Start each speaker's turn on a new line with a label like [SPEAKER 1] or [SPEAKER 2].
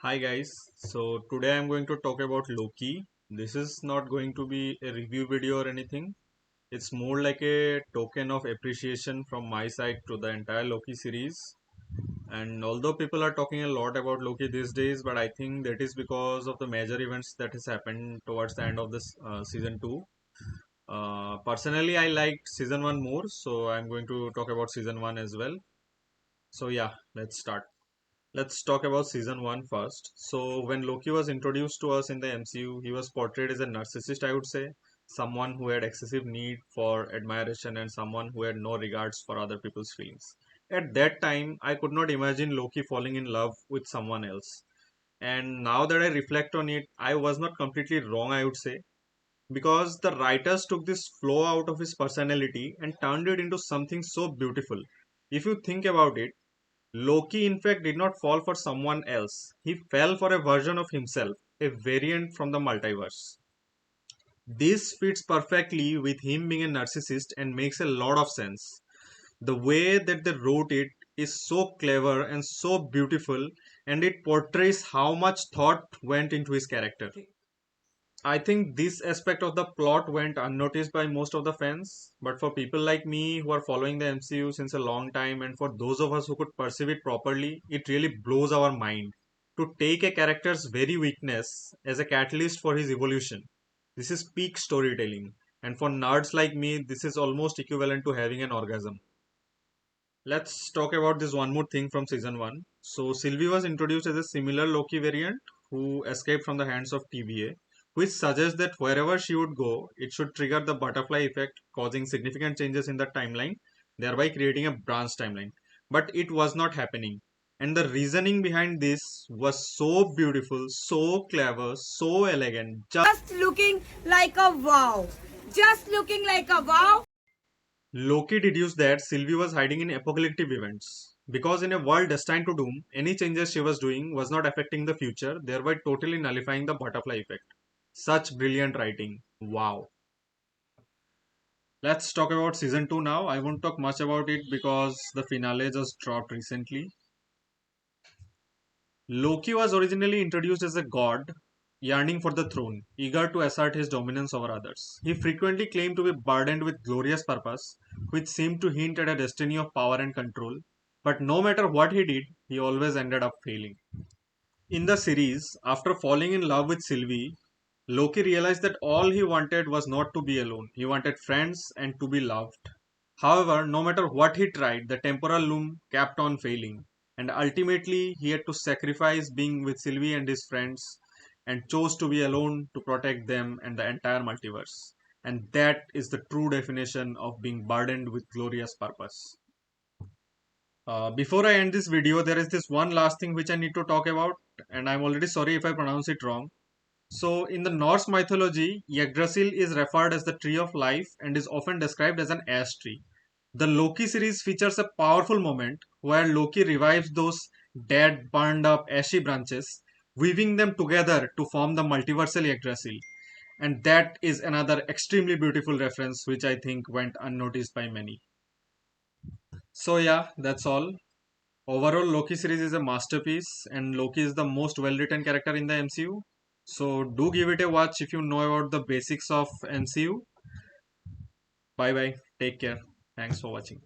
[SPEAKER 1] Hi guys, so today I'm going to talk about Loki. This is not going to be a review video or anything. It's more like a token of appreciation from my side to the entire Loki series. And although people are talking a lot about Loki these days, but I think that is because of the major events that has happened towards the end of this season 2. Personally, I liked season 1 more, so I'm going to talk about season 1 as well. So yeah, let's start. Let's talk about season 1 first. So, when Loki was introduced to us in the MCU, he was portrayed as a narcissist, I would say. Someone who had excessive need for admiration and someone who had no regards for other people's feelings. At that time, I could not imagine Loki falling in love with someone else. And now that I reflect on it, I was not completely wrong, I would say. Because the writers took this flow out of his personality and turned it into something so beautiful. If you think about it, Loki, in fact, did not fall for someone else. He fell for a version of himself, a variant from the multiverse. This fits perfectly with him being a narcissist and makes a lot of sense. The way that they wrote it is so clever and so beautiful, and it portrays how much thought went into his character. I think this aspect of the plot went unnoticed by most of the fans, but for people like me who are following the MCU since a long time, and for those of us who could perceive it properly, it really blows our mind. To take a character's very weakness as a catalyst for his evolution. This is peak storytelling, and for nerds like me, this is almost equivalent to having an orgasm. Let's talk about this one more thing from season 1. So, Sylvie was introduced as a similar Loki variant who escaped from the hands of TVA, which suggests that wherever she would go, it should trigger the butterfly effect, causing significant changes in the timeline, thereby creating a branch timeline. But it was not happening. And the reasoning behind this was so beautiful, so clever, so elegant.
[SPEAKER 2] Just looking like a wow. Just looking like a wow.
[SPEAKER 1] Loki deduced that Sylvie was hiding in apocalyptic events. Because in a world destined to doom, any changes she was doing was not affecting the future, thereby totally nullifying the butterfly effect. Such brilliant writing. Wow. Let's talk about season 2 now. I won't talk much about it because the finale just dropped recently. Loki was originally introduced as a god, yearning for the throne, eager to assert his dominance over others. He frequently claimed to be burdened with glorious purpose, which seemed to hint at a destiny of power and control. But no matter what he did, he always ended up failing. In the series, after falling in love with Sylvie, Loki realized that all he wanted was not to be alone. He wanted friends and to be loved. However, no matter what he tried, the temporal loom kept on failing. And ultimately, he had to sacrifice being with Sylvie and his friends and chose to be alone to protect them and the entire multiverse. And that is the true definition of being burdened with glorious purpose. Before I end this video, there is this one last thing which I need to talk about, and I'm already sorry if I pronounce it wrong. So, in the Norse mythology, Yggdrasil is referred as the tree of life and is often described as an ash tree. The Loki series features a powerful moment where Loki revives those dead, burned up, ashy branches, weaving them together to form the multiversal Yggdrasil. And that is another extremely beautiful reference which I think went unnoticed by many. So, yeah, that's all. Overall, Loki series is a masterpiece, and Loki is the most well-written character in the MCU. So do give it a watch if you know about the basics of MCU. Bye bye. Take care. Thanks for watching.